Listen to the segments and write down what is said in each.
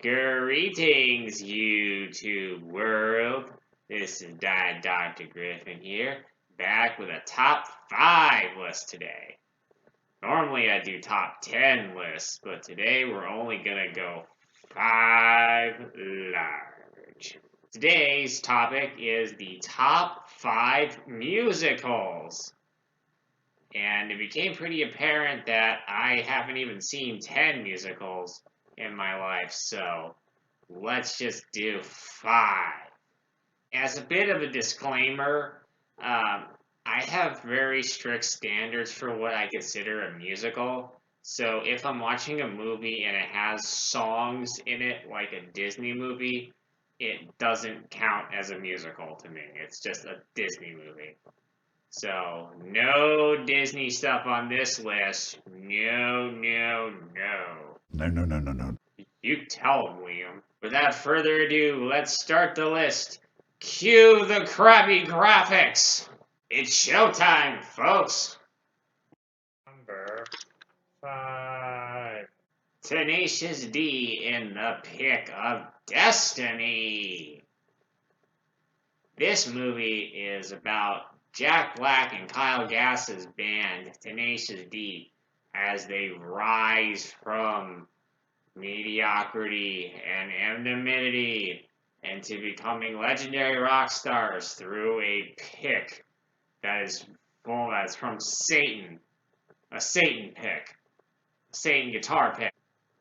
Greetings, YouTube world. This is Dr. Griffin here, back with a top 5 list today. Normally I do top 10 lists, but today we're only gonna go 5 large. Today's topic is the top 5 musicals. And it became pretty apparent that I haven't even seen 10 musicals in my life, so let's just do 5. As a bit of a disclaimer, I have very strict standards for what I consider a musical. So if I'm watching a movie and it has songs in it, like a Disney movie, it doesn't count as a musical to me. It's just a Disney movie. So, no Disney stuff on this list. No, no, no. No, no, no, no, no. You tell him, Liam. Without further ado, let's start the list. Cue the crappy graphics. It's showtime, folks. Number 5. Tenacious D in the Pick of Destiny. This movie is about Jack Black and Kyle Gass's band, Tenacious D, as they rise from mediocrity and anonymity into becoming legendary rock stars through a pick that's from Satan, a Satan pick, a Satan guitar pick.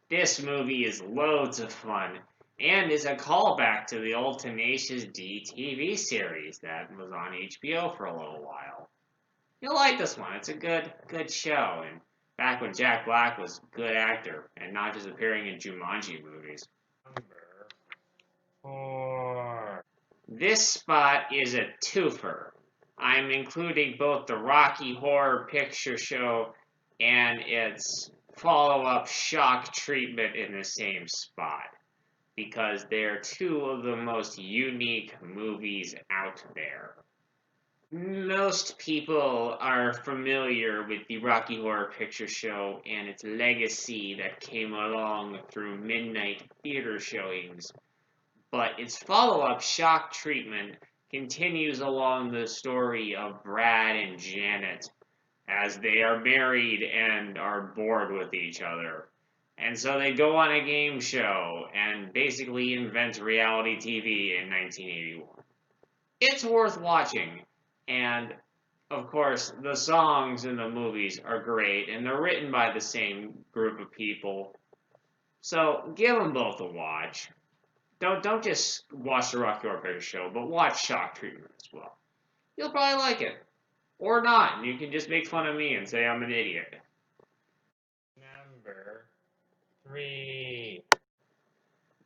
This movie is loads of fun and is a callback to the old Tenacious D TV series that was on HBO for a little while. You'll like this one. It's a good show, and back when Jack Black was a good actor and not just appearing in Jumanji movies. Number 4. This spot is a twofer. I'm including both the Rocky Horror Picture Show and its follow-up Shock Treatment in the same spot, because they're two of the most unique movies out there. Most people are familiar with the Rocky Horror Picture Show and its legacy that came along through midnight theater showings, but its follow-up Shock Treatment continues along the story of Brad and Janet as they are married and are bored with each other. And so they go on a game show and basically invent reality TV in 1981. It's worth watching, and of course, the songs in the movies are great, and they're written by the same group of people. So give them both a watch. Don't just watch the Rocky Horror Picture Show, but watch Shock Treatment as well. You'll probably like it. Or not, and you can just make fun of me and say I'm an idiot. Number 3.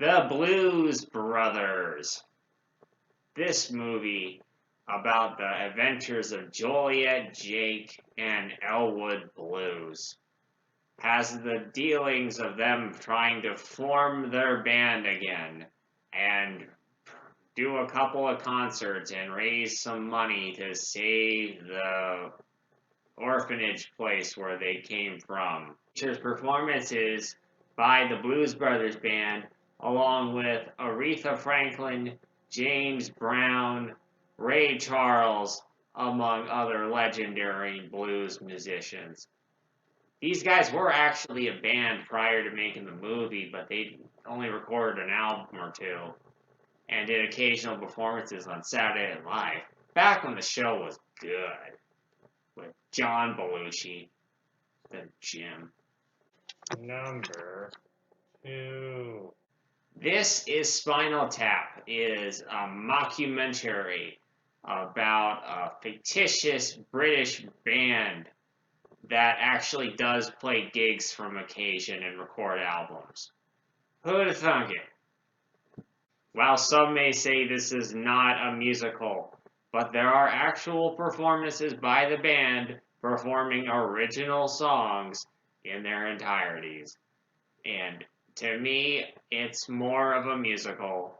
The Blues Brothers. This movie about the adventures of Joliet, Jake, and Elwood Blues has the dealings of them trying to form their band again and do a couple of concerts and raise some money to save the orphanage place where they came from. Features performances by the Blues Brothers Band along with Aretha Franklin, James Brown, Ray Charles, among other legendary blues musicians. These guys were actually a band prior to making the movie, but they only recorded an album or two and did occasional performances on Saturday Night Live, back when the show was good, with John Belushi, then Jim. Number 2. This is Spinal Tap. Is a mockumentary about a fictitious British band that actually does play gigs from occasion and record albums. Who'd have thunk it? While some may say this is not a musical, but there are actual performances by the band performing original songs in their entireties. And to me, it's more of a musical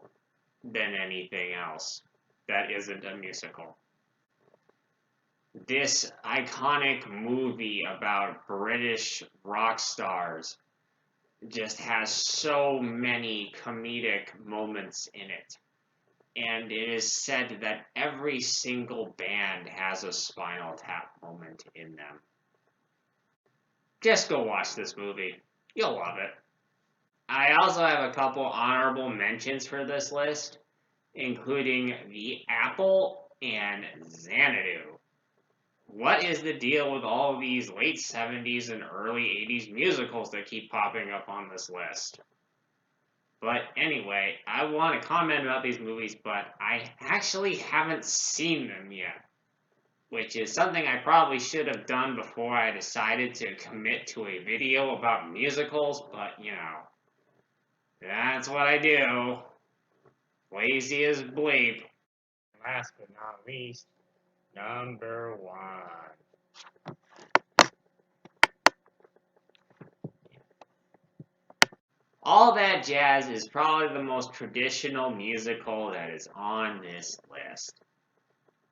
than anything else that isn't a musical. This iconic movie about British rock stars just has so many comedic moments in it. And it is said that every single band has a Spinal Tap moment in them. Just go watch this movie. You'll love it. I also have a couple honorable mentions for this list, including The Apple and Xanadu. What is the deal with all of these late 70s and early 80s musicals that keep popping up on this list? But anyway, I want to comment about these movies, but I actually haven't seen them yet, which is something I probably should have done before I decided to commit to a video about musicals, but that's what I do. Lazy as bleep. Last but not least, number one. All That Jazz is probably the most traditional musical that is on this list.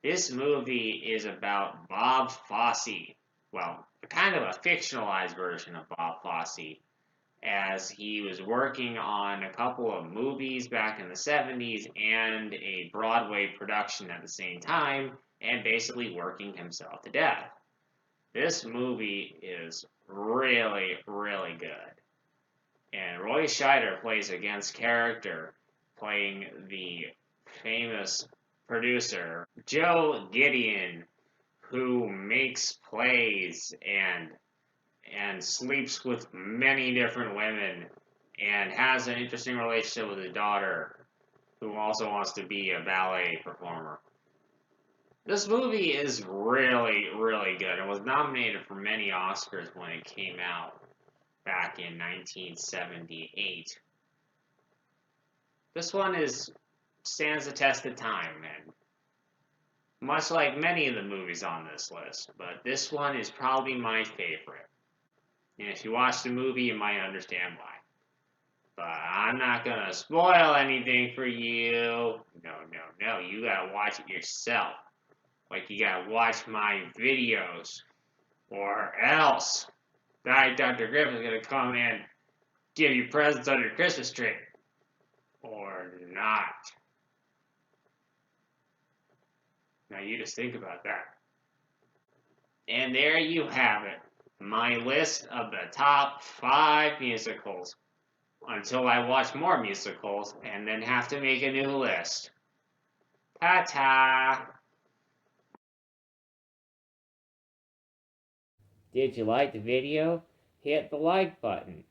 This movie is about Bob Fosse. Well, kind of a fictionalized version of Bob Fosse, as he was working on a couple of movies back in the 70s and a Broadway production at the same time, and basically working himself to death. This movie is really, really good. And Roy Scheider plays against character, playing the famous producer Joe Gideon, who makes plays and sleeps with many different women and has an interesting relationship with his daughter, who also wants to be a ballet performer. This movie is really, really good and was nominated for many Oscars when it came out back in 1978. This one stands the test of time, and much like many of the movies on this list, but this one is probably my favorite. And if you watch the movie, you might understand why. But I'm not gonna spoil anything for you. No. You gotta watch it yourself. Like you gotta watch my videos, or else Dr. Griffin is gonna come and give you presents under your Christmas tree. Or not. Now you just think about that. And there you have it. My list of the top 5 musicals. Until I watch more musicals and then have to make a new list. Ta-ta! Did you like the video? Hit the like button.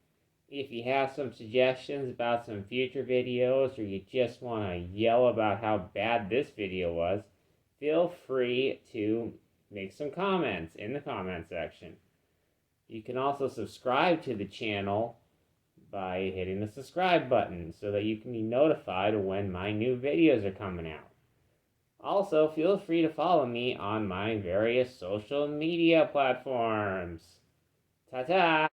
If you have some suggestions about some future videos, or you just want to yell about how bad this video was, feel free to make some comments in the comment section. You can also subscribe to the channel by hitting the subscribe button so that you can be notified when my new videos are coming out. Also, feel free to follow me on my various social media platforms. Ta-ta!